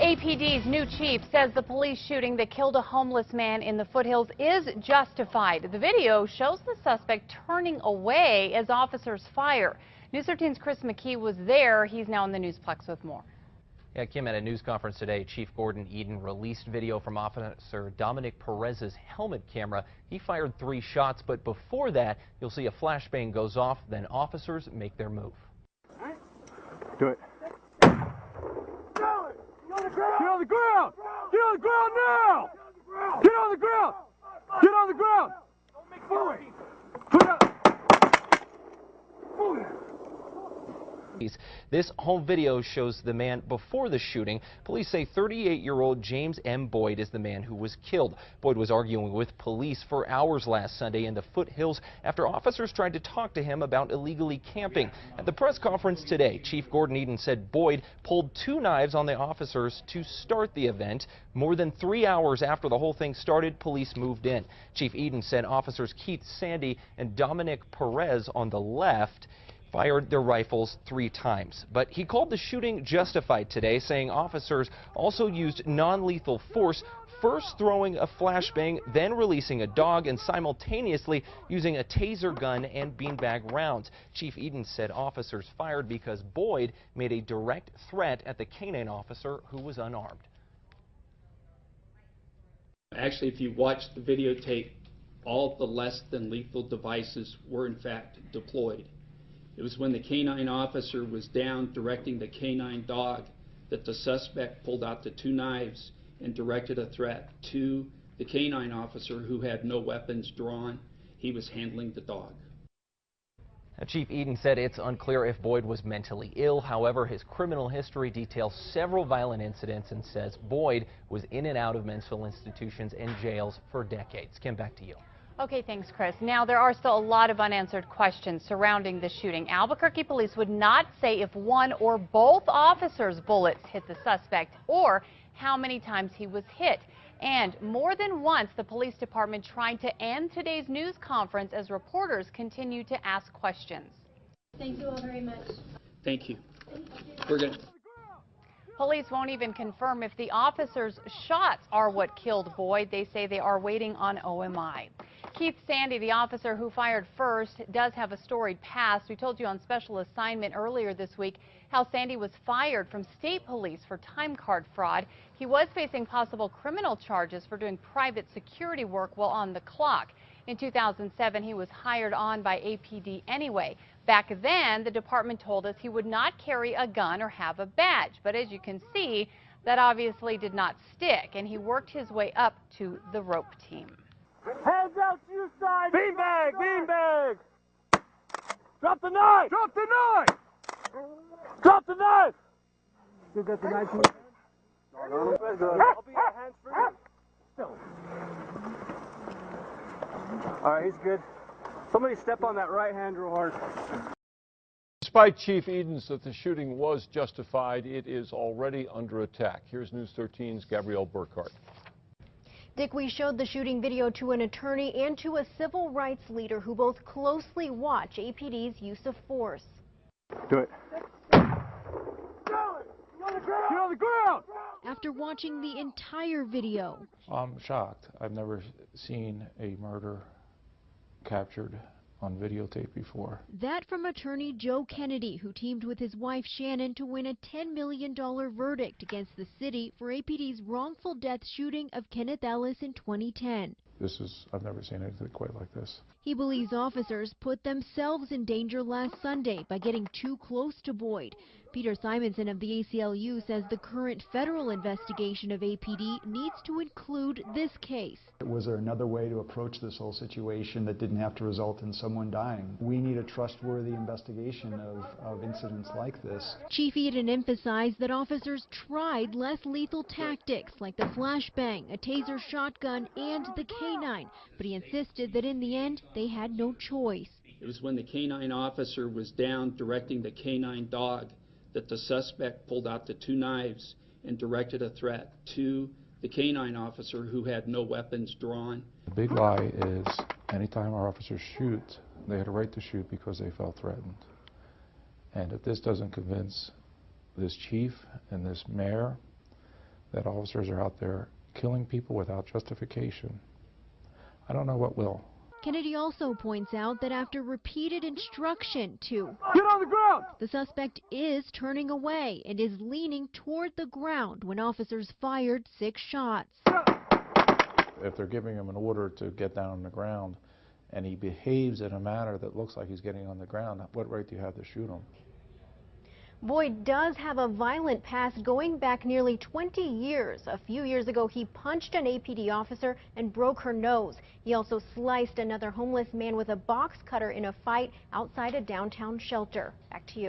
APD's new chief says the police shooting that killed a homeless man in the foothills is justified. The video shows the suspect turning away as officers fire. News 13's Chris McKee was there. He's now in the Newsplex with more. Yeah, Kim, at a news conference today, Chief Gordon Eden released video from Officer Dominic Perez's helmet camera. He fired 3 shots, but before that, you'll see a flashbang goes off, then officers make their move. Do it. Get on the ground! Get on the ground now! Get on the ground! Get on the ground! Don't make noise! Put up! This home video shows the man before the shooting. Police say 38-year-old James M. Boyd is the man who was killed. Boyd was arguing with police for hours last Sunday in the foothills after officers tried to talk to him about illegally camping. At the press conference today, Chief Gordon Eden said Boyd pulled 2 knives on the officers to start the event. More than 3 hours after the whole thing started, police moved in. Chief Eden said officers Keith Sandy and Dominic Perez on the left fired their rifles 3 times. But he called the shooting justified today, saying officers also used non-lethal force, first throwing a flashbang, then releasing a dog, and simultaneously using a taser gun and beanbag rounds. Chief Eden said officers fired because Boyd made a direct threat at the canine officer who was unarmed. Actually, if you watch the videotape, all the less than lethal devices were in fact deployed. It was when the canine officer was down directing the canine dog that the suspect pulled out the 2 knives and directed a threat to the canine officer who had no weapons drawn. He was handling the dog. Chief Eden said it's unclear if Boyd was mentally ill. However, his criminal history details several violent incidents and says Boyd was in and out of mental institutions and jails for decades. Kim, back to you. Okay, thanks, Chris. Now, there are still a lot of unanswered questions surrounding the shooting. Albuquerque police would not say if one or both officers' bullets hit the suspect or how many times he was hit. And more than once, the police department tried to end today's news conference as reporters continue to ask questions. Thank you all very much. Thank you. We're good. Police won't even confirm if the officers' shots are what killed Boyd. They say they are waiting on OMI. Keith Sandy, the officer who fired first, does have a storied past. We told you on special assignment earlier this week how Sandy was fired from state police for time card fraud. He was facing possible criminal charges for doing private security work while on the clock. In 2007, he was hired on by APD anyway. Back then, the department told us he would not carry a gun or have a badge. But as you can see, that obviously did not stick, and he worked his way up to the rope team. Hands out to your side! Beanbag! Beanbag! Drop the knife! Drop the knife! Drop the knife! You got the knife? No. I'll be your hands free. Still. All right, he's good. Somebody step on that right hand real hard. Despite Chief Eden's that the shooting was justified, it is already under attack. Here's News 13's Gabrielle Burkhart. Dick, we showed the shooting video to an attorney and to a civil rights leader who both closely watch APD's use of force. Do it. Get on the ground! After watching the entire video, I'm shocked. I've never seen a murder captured on videotape before. That from attorney Joe Kennedy, who teamed with his wife Shannon to win a $10 million verdict against the city for APD's wrongful death shooting of Kenneth Ellis in 2010. I've never seen anything quite like this. He believes officers put themselves in danger last Sunday by getting too close to Boyd. Peter Simonson of the ACLU says the current federal investigation of APD needs to include this case. Was there another way to approach this whole situation that didn't have to result in someone dying? We need a trustworthy investigation of incidents like this. Chief Eden emphasized that officers tried less lethal tactics like the flashbang, a taser shotgun, and the canine, but he insisted that in the end they had no choice. It was when the canine officer was down directing the canine dog that the suspect pulled out the 2 knives and directed a threat to the canine officer who had no weapons drawn. The big lie is anytime our officers shoot, they had a right to shoot because they felt threatened. And if this doesn't convince this chief and this mayor that officers are out there killing people without justification, I don't know what will. Kennedy also points out that after repeated instruction to Get on the ground! the suspect is turning away and is leaning toward the ground when officers fired 6 shots. If they're giving him an order to get down on the ground and he behaves in a manner that looks like he's getting on the ground, what right do you have to shoot him? Boyd does have a violent past going back nearly 20 years. A few years ago, he punched an APD officer and broke her nose. He also sliced another homeless man with a box cutter in a fight outside a downtown shelter. Back to you.